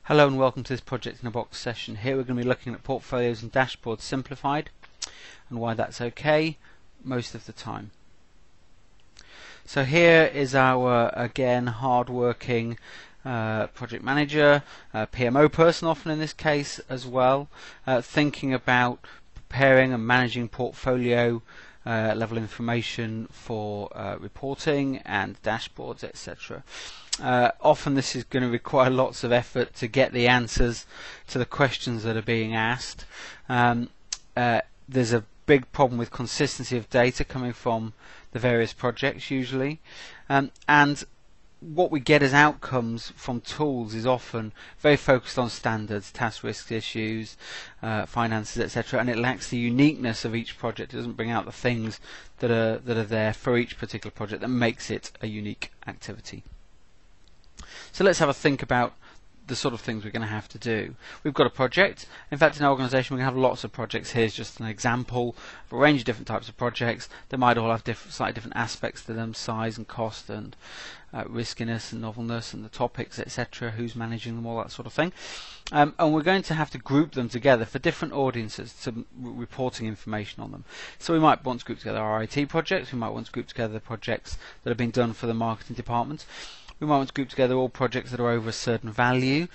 Hello and welcome to this Project in a Box session. Here we're going to be looking at portfolios and dashboards simplified and why that's okay most of the time. So here is our, again, hard-working project manager, PMO person often in this case as well, thinking about preparing and managing portfolio level information for reporting and dashboards, etc. Often this is going to require lots of effort to get the answers to the questions that are being asked. There's a big problem with consistency of data coming from the various projects usually, and what we get as outcomes from tools is often very focused on standards, task risk issues, finances, etc., and it lacks the uniqueness of each project. It doesn't bring out the things that are there for each particular project that makes it a unique activity. So let's have a think about the sort of things we're going to have to do. We've got a project. In fact, in our organisation we're going to have lots of projects. Here's just an example of a range of different types of projects. They might all have slightly different aspects to them, size and cost and riskiness and novelness and the topics, etc., who's managing them, all that sort of thing. And we're going to have to group them together for different audiences to reporting information on them. So we might want to group together our IT projects, we might want to group together the projects that have been done for the marketing department. We might want to group together all projects that are over a certain value,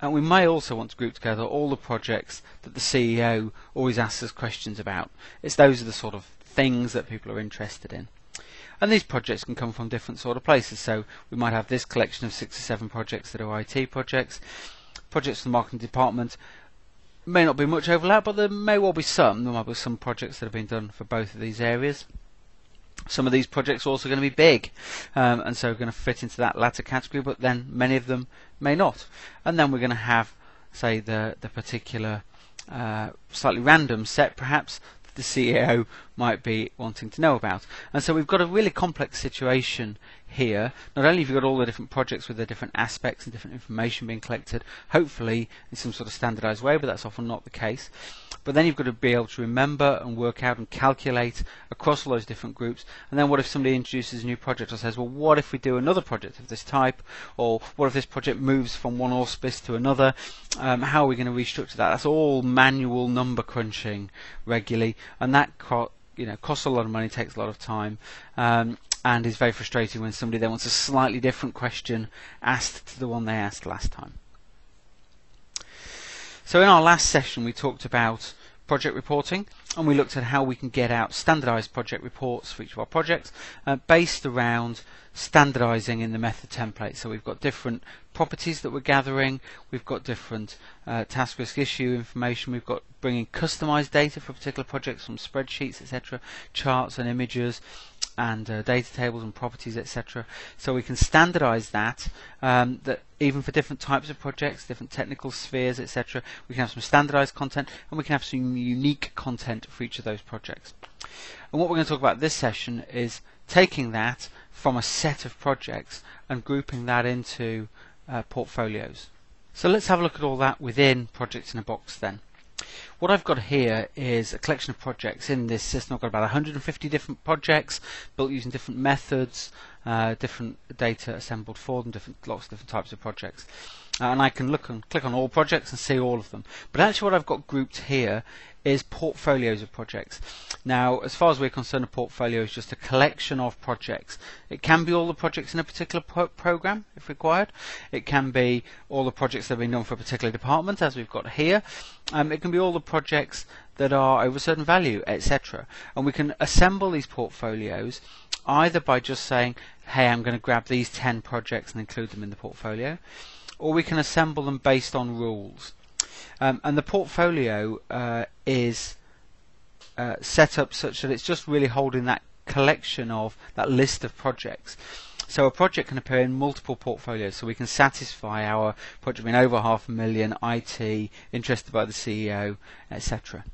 and we may also want to group together all the projects that the CEO always asks us questions about. Those are the sort of things that people are interested in. And these projects can come from different sort of places. So we might have this collection of 6 or 7 projects that are IT projects. Projects for the marketing department may not be much overlap, but there may well be some. There might be some projects that have been done for both of these areas. Some of these projects are also going to be big, and so are going to fit into that latter category, but then many of them may not. And then we're going to have, say, the particular slightly random set perhaps that the CEO might be wanting to know about. And so we've got a really complex situation here. Not only have you got all the different projects with their different aspects and different information being collected, hopefully in some sort of standardized way, but that's often not the case. But then you've got to be able to remember and work out and calculate across all those different groups. And then what if somebody introduces a new project or says, well, what if we do another project of this type? Or what if this project moves from one auspice to another? How are we going to restructure that? That's all manual number crunching regularly, and that costs a lot of money, takes a lot of time, and is very frustrating when somebody then wants a slightly different question asked to the one they asked last time. So in our last session we talked about project reporting, and we looked at how we can get out standardized project reports for each of our projects based around standardizing in the method template. So we've got different properties that we're gathering, we've got different task risk issue information, we've got bringing customized data for particular projects from spreadsheets, etc., charts and images, and data tables and properties, etc. So we can standardize that, that even for different types of projects, different technical spheres, etc., we can have some standardized content, and we can have some unique content for each of those projects. And what we're going to talk about this session is taking that from a set of projects and grouping that into portfolios. So let's have a look at all that within Projects in a Box then. What I've got here is a collection of projects in this system. I've got about 150 different projects built using different methods, different data assembled for them, lots of different types of projects. And I can click on all projects and see all of them. But actually what I've got grouped here is portfolios of projects. Now, as far as we're concerned, a portfolio is just a collection of projects. It can be all the projects in a particular program, if required. It can be all the projects that have been done for a particular department, as we've got here. It can be all the projects that are over a certain value, etc. And we can assemble these portfolios either by just saying, hey, I'm going to grab these 10 projects and include them in the portfolio, or we can assemble them based on rules. And the portfolio is set up such that it's just really holding that collection of that list of projects. So a project can appear in multiple portfolios, so we can satisfy our project being over $500,000, IT, interested by the CEO, etc.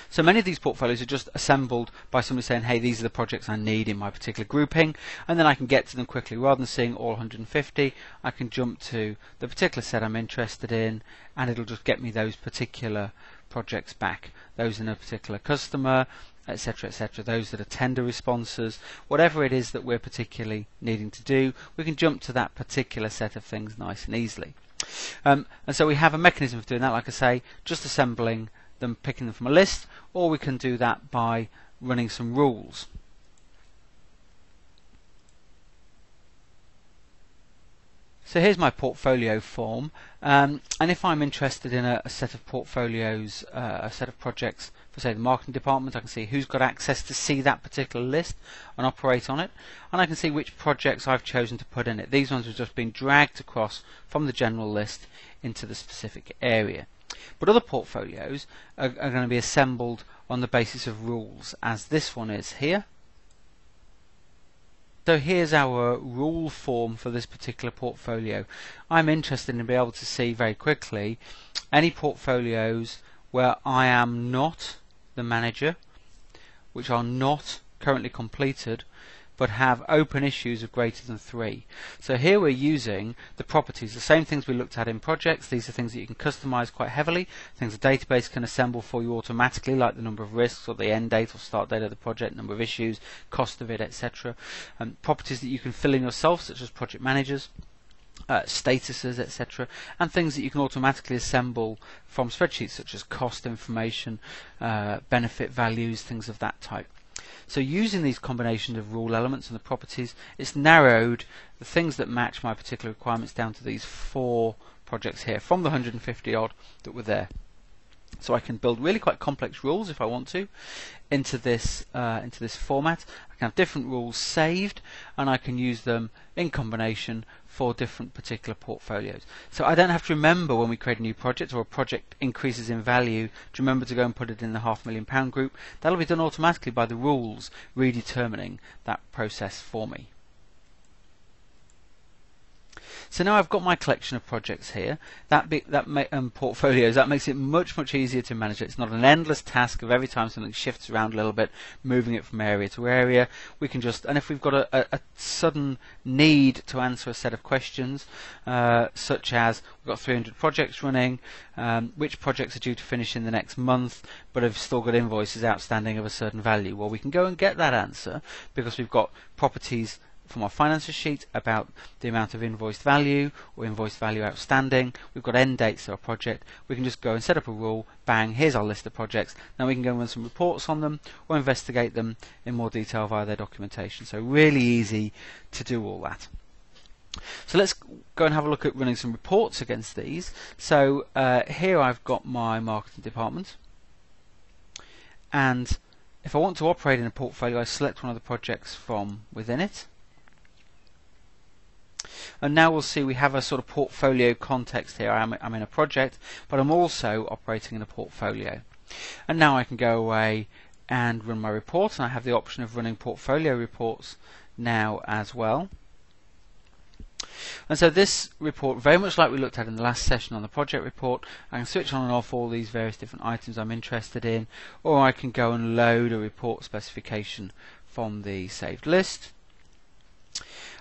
So many of these portfolios are just assembled by somebody saying, hey, these are the projects I need in my particular grouping, and then I can get to them quickly. Rather than seeing all 150, I can jump to the particular set I'm interested in, and it'll just get me those particular projects back. Those in a particular customer, etc., etc., those that are tender responses, whatever it is that we're particularly needing to do, we can jump to that particular set of things nice and easily. And so we have a mechanism of doing that, like I say, just assembling them, picking them from a list, or we can do that by running some rules. So here's my portfolio form, and if I'm interested in a set of portfolios, a set of projects for say the marketing department, I can see who's got access to see that particular list and operate on it, and I can see which projects I've chosen to put in it. These ones have just been dragged across from the general list into the specific area. But other portfolios are going to be assembled on the basis of rules, as this one is here. So here's our rule form for this particular portfolio. I'm interested in being able to see very quickly any portfolios where I am not the manager, which are not currently completed, but have open issues of greater than 3. So here we're using the properties, the same things we looked at in projects. These are things that you can customize quite heavily, things the database can assemble for you automatically, like the number of risks or the end date or start date of the project, number of issues, cost of it, etc. Properties that you can fill in yourself, such as project managers, statuses, etc., and things that you can automatically assemble from spreadsheets, such as cost information, benefit values, things of that type. So using these combinations of rule elements and the properties, it's narrowed the things that match my particular requirements down to these 4 projects here from the 150 odd that were there. So I can build really quite complex rules if I want to into this format. I can have different rules saved, and I can use them in combination for different particular portfolios. So I don't have to remember when we create a new project or a project increases in value to remember to go and put it in the £500,000 group. That'll be done automatically by the rules redetermining that process for me. So now I've got my collection of projects here, portfolios. That makes it much easier to manage it. It's not an endless task of every time something shifts around a little bit, moving it from area to area. We can just, and if we've got a sudden need to answer a set of questions, such as we've got 300 projects running, which projects are due to finish in the next month, but have still got invoices outstanding of a certain value. Well, we can go and get that answer because we've got properties from our finances sheet about the amount of invoiced value or invoiced value outstanding. We've got end dates to our project. We can just go and set up a rule, bang, here's our list of projects. Now we can go and run some reports on them or investigate them in more detail via their documentation. So really easy to do all that. So let's go and have a look at running some reports against these. So here I've got my marketing department, and if I want to operate in a portfolio, I select one of the projects from within it. And now we'll see we have a sort of portfolio context here. I'm in a project, but I'm also operating in a portfolio. And now I can go away and run my report, and I have the option of running portfolio reports now as well. And so this report, very much like we looked at in the last session on the project report, I can switch on and off all these various different items I'm interested in, or I can go and load a report specification from the saved list.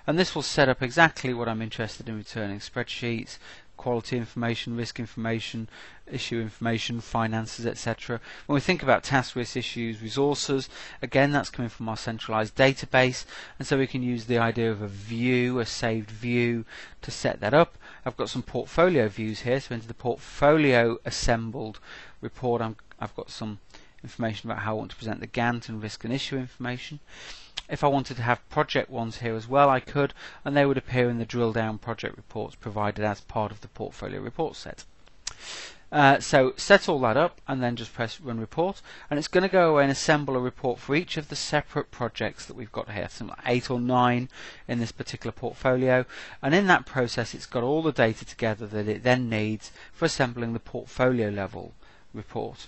And this will set up exactly what I'm interested in returning: spreadsheets, quality information, risk information, issue information, finances, etc. When we think about task, risk, issues, resources, again that's coming from our centralized database, and so we can use the idea of a view, a saved view, to set that up. I've got some portfolio views here, so into the portfolio assembled report I've got some information about how I want to present the Gantt and risk and issue information. If I wanted to have project ones here as well, I could, and they would appear in the drill down project reports provided as part of the portfolio report set. So set all that up and then just press run report, and it's going to go away and assemble a report for each of the separate projects that we've got here, something like 8 or 9 in this particular portfolio, and in that process it's got all the data together that it then needs for assembling the portfolio level report.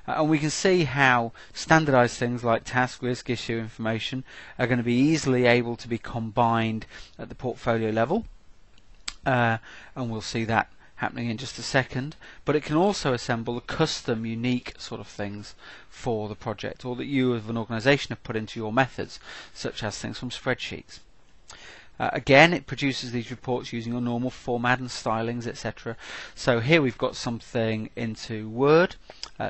And we can see how standardized things like task, risk, issue information are going to be easily able to be combined at the portfolio level, and we'll see that happening in just a second. But it can also assemble the custom, unique sort of things for the project, or that you as an organization have put into your methods, such as things from spreadsheets. Again, it produces these reports using your normal format and stylings, etc. So here we've got something into Word.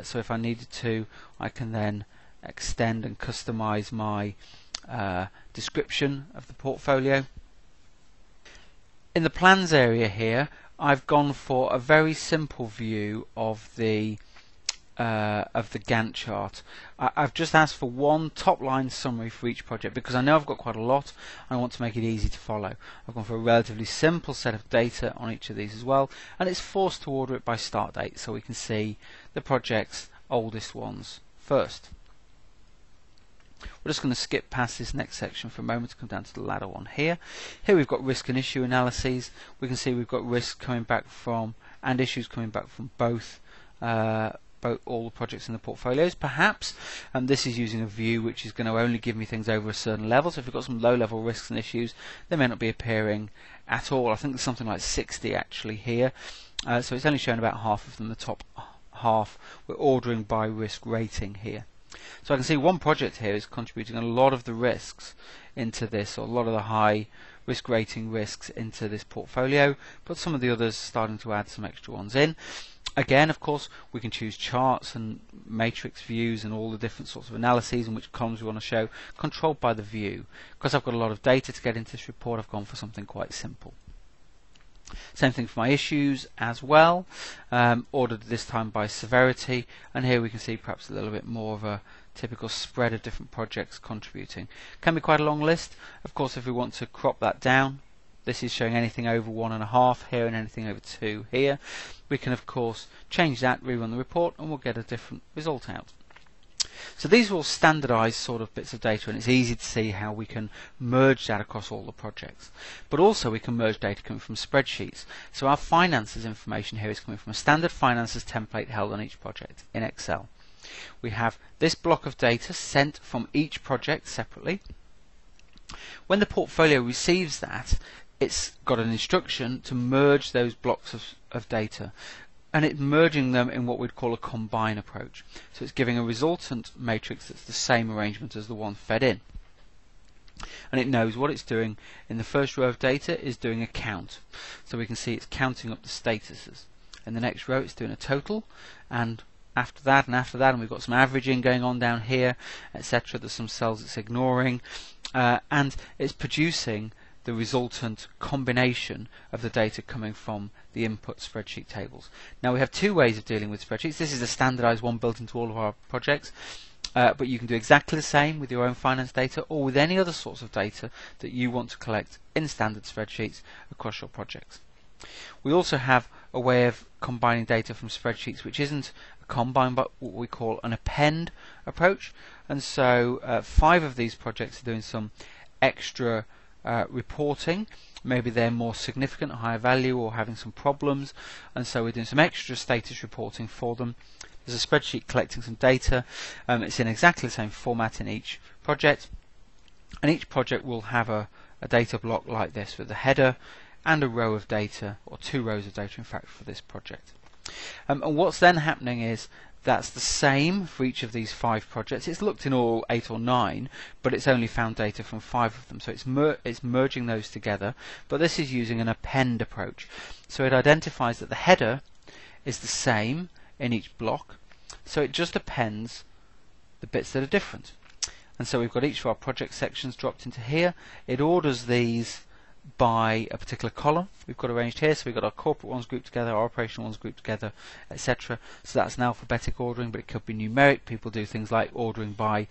So if I needed to, I can then extend and customize my description of the portfolio. In the plans area here, I've gone for a very simple view of the Gantt chart. I've just asked for one top line summary for each project because I know I've got quite a lot and I want to make it easy to follow. I've gone for a relatively simple set of data on each of these as well, and it's forced to order it by start date so we can see the project's oldest ones first. We're just going to skip past this next section for a moment to come down to the ladder one here. Here we've got risk and issue analyses. We can see we've got risk coming back from and issues coming back from both all the projects in the portfolios. Perhaps this is using a view which is going to only give me things over a certain level. So if we've got some low level risks and issues, they may not be appearing at all. I think there's something like 60 actually here. So it's only showing about half of them. The top half we're ordering by risk rating here. So I can see one project here is contributing a lot of the risks into this, or a lot of the high risk rating risks into this portfolio, but some of the others are starting to add some extra ones in. Again, of course, we can choose charts and matrix views and all the different sorts of analyses and which columns we want to show, controlled by the view. Because I've got a lot of data to get into this report, I've gone for something quite simple. Same thing for my issues as well, ordered this time by severity, and here we can see perhaps a little bit more of a typical spread of different projects contributing. Can be quite a long list. Of course, if we want to crop that down, this is showing anything over 1.5 here and anything over 2 here. We can of course change that, rerun the report, and we'll get a different result out. So these are all standardized sort of bits of data, and it's easy to see how we can merge that across all the projects. But also we can merge data coming from spreadsheets. So our finances information here is coming from a standard finances template held on each project in Excel. We have this block of data sent from each project separately. When the portfolio receives that, it's got an instruction to merge those blocks of data, and it's merging them in what we'd call a combine approach. So it's giving a resultant matrix that's the same arrangement as the one fed in. And it knows what it's doing in the first row of data is doing a count. So we can see it's counting up the statuses. In the next row it's doing a total, and after that, and we've got some averaging going on down here, etc. There's some cells it's ignoring, and it's producing the resultant combination of the data coming from the input spreadsheet tables. Now we have two ways of dealing with spreadsheets. This is a standardized one built into all of our projects, but you can do exactly the same with your own finance data or with any other sorts of data that you want to collect in standard spreadsheets across your projects. We also have a way of combining data from spreadsheets which isn't a combine but what we call an append approach, and so 5 of these projects are doing some extra reporting. Maybe they're more significant, higher value, or having some problems, and so we're doing some extra status reporting for them. There's a spreadsheet collecting some data. It's in exactly the same format in each project, and each project will have a data block like this with a header and a row of data, or 2 rows of data in fact, for this project. And what's then happening is that's the same for each of these 5 projects. It's looked in all 8 or 9, but it's only found data from 5 of them. So it's merging those together, but this is using an append approach. So it identifies that the header is the same in each block, so it just appends the bits that are different. And so we've got each of our project sections dropped into here. It orders these by a particular column we've got arranged here. So we've got our corporate ones grouped together, our operational ones grouped together, etc. So that's an alphabetic ordering, but it could be numeric. People do things like ordering by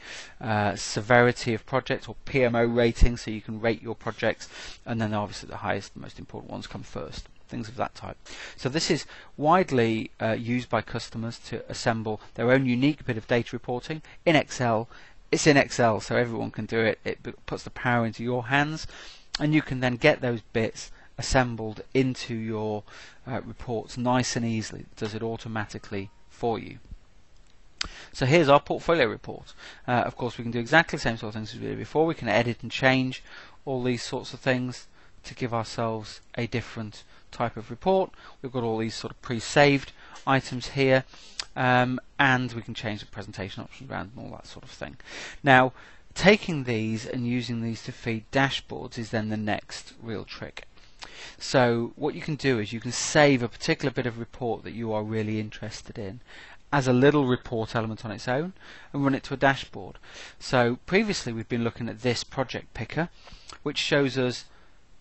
severity of project or PMO rating, so you can rate your projects, and then obviously the highest, the most important ones come first. Things of that type. So this is widely used by customers to assemble their own unique bit of data reporting in Excel. It's in Excel, so everyone can do it. It puts the power into your hands, and you can then get those bits assembled into your reports nice and easily. It does it automatically for you. So here's our portfolio report. Of course, we can do exactly the same sort of things as we did before. We can edit and change all these sorts of things to give ourselves a different type of report. We've got all these sort of pre-saved items here, and we can change the presentation options around and all that sort of thing. Now, taking these and using these to feed dashboards is then the next real trick. So what you can do is you can save a particular bit of report that you are really interested in as a little report element on its own and run it to a dashboard. So previously we've been looking at this project picker, which shows us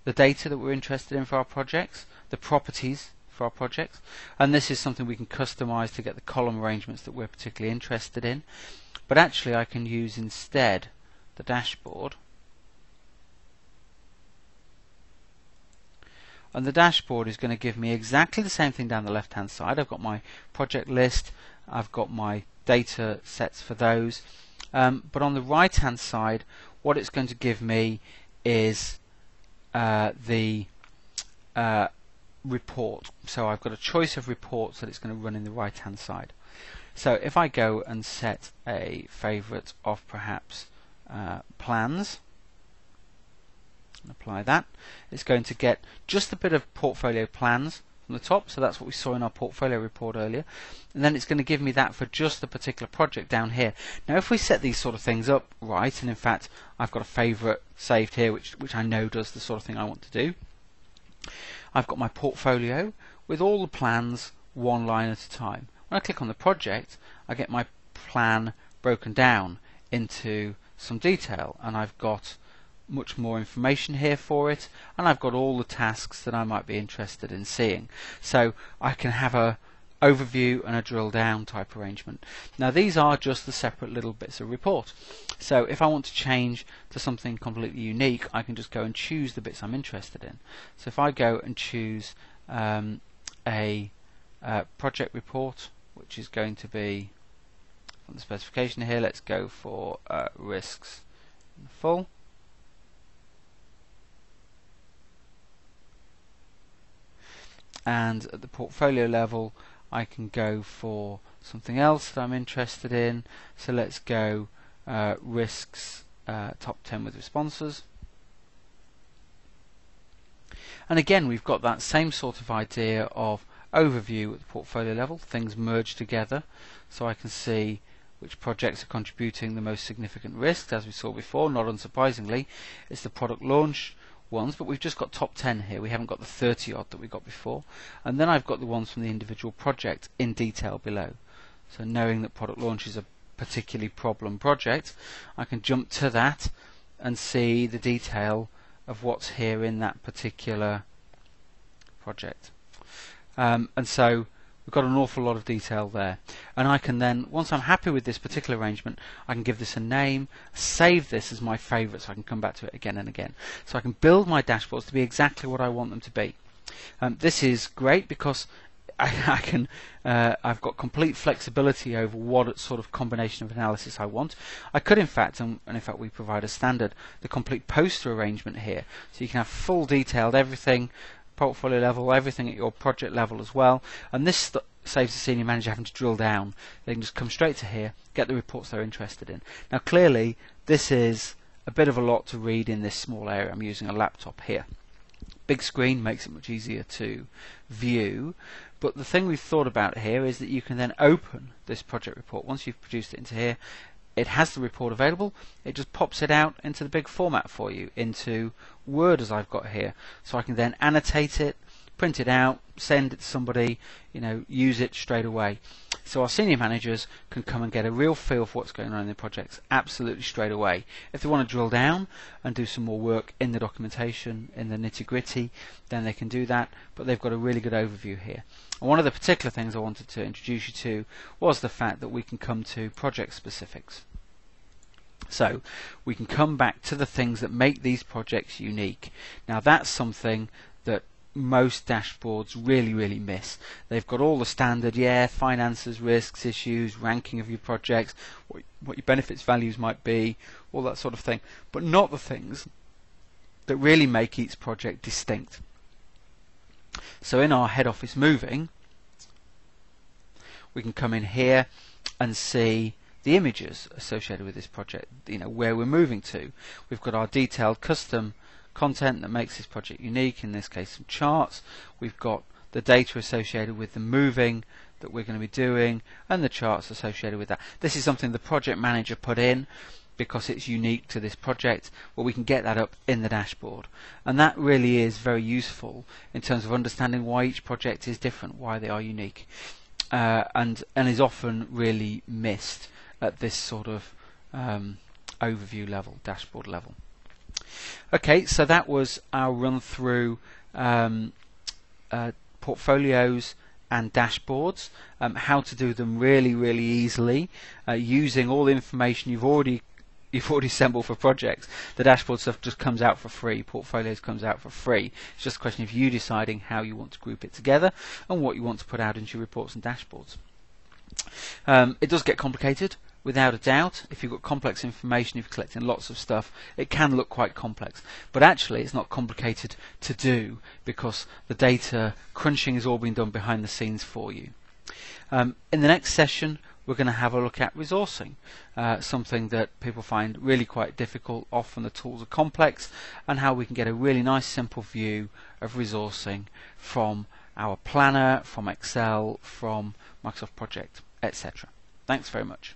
the data that we're interested in for our projects, the properties for our project, and this is something we can customize to get the column arrangements that we're particularly interested in. But actually I can use instead the dashboard, and the dashboard is going to give me exactly the same thing down the left hand side. I've got my project list, I've got my data sets for those, but on the right hand side what it's going to give me is the report. So I've got a choice of reports that it's going to run in the right hand side. So if I go and set a favorite of perhaps plans and apply that, it's going to get just a bit of portfolio plans from the top, so that's what we saw in our portfolio report earlier, and then it's going to give me that for just the particular project down here. Now if we set these sort of things up right, and in fact I've got a favorite saved here which I know does the sort of thing I want to do, I've got my portfolio with all the plans one line at a time. When I click on the project, I get my plan broken down into some detail, and I've got much more information here for it, and I've got all the tasks that I might be interested in seeing. So I can have a overview and a drill down type arrangement. Now these are just the separate little bits of report. So if I want to change to something completely unique, I can just go and choose the bits I'm interested in. So if I go and choose a project report, which is going to be from the specification here, let's go for risks in full. And at the portfolio level I can go for something else that I'm interested in. So let's go risks top 10 with responses. And again we've got that same sort of idea of overview at the portfolio level, things merge together, so I can see which projects are contributing the most significant risks. As we saw before, not unsurprisingly, it's the product launch ones, but we've just got top 10 here. We haven't got the 30 odd that we got before. And then I've got the ones from the individual project in detail below. So knowing that product launch is a particularly problem project, I can jump to that and see the detail of what's here in that particular project. And so we've got an awful lot of detail there, and I can then, once I'm happy with this particular arrangement, I can give this a name, save this as my favorite so I can come back to it again and again. So I can build my dashboards to be exactly what I want them to be. This is great because I've got complete flexibility over what sort of combination of analysis I want. I could in fact, and in fact we provide a standard, the complete poster arrangement here, so you can have full detailed everything, portfolio level, everything at your project level as well, and this saves the senior manager having to drill down. They can just come straight to here, get the reports they're interested in. Now clearly this is a bit of a lot to read in this small area. I'm using a laptop here. Big screen makes it much easier to view, but the thing we've thought about here is that you can then open this project report. Once you've produced it into here, it has the report available, it just pops it out into the big format for you, into Word as I've got here. So I can then annotate it, print it out, send it to somebody, use it straight away. So our senior managers can come and get a real feel for what's going on in their projects absolutely straight away. If they want to drill down and do some more work in the documentation, in the nitty-gritty, then they can do that, but they've got a really good overview here. And one of the particular things I wanted to introduce you to was the fact that we can come to project specifics. So we can come back to the things that make these projects unique. Now that's something that most dashboards really miss. They've got all the standard, finances, risks, issues, ranking of your projects, what your benefits values might be, all that sort of thing, but not the things that really make each project distinct. So in our head office moving, we can come in here and see the images associated with this project, where we're moving to. We've got our detailed custom content that makes this project unique, in this case some charts. We've got the data associated with the moving that we're going to be doing and the charts associated with that. This is something the project manager put in because it's unique to this project, but we can get that up in the dashboard, and that really is very useful in terms of understanding why each project is different, why they are unique, and is often really missed at this sort of overview level, dashboard level. Okay, so that was our run through portfolios and dashboards, how to do them really easily, using all the information you've already assembled for projects. The dashboard stuff just comes out for free, portfolios comes out for free. It's just a question of you deciding how you want to group it together and what you want to put out into your reports and dashboards. It does get complicated, without a doubt. If you've got complex information, if you're collecting lots of stuff, it can look quite complex. But actually it's not complicated to do, because the data crunching is all being done behind the scenes for you. In the next session we're going to have a look at resourcing, something that people find really quite difficult. Often the tools are complex, and how we can get a really nice simple view of resourcing from our planner, from Excel, from Microsoft Project, etc. Thanks very much.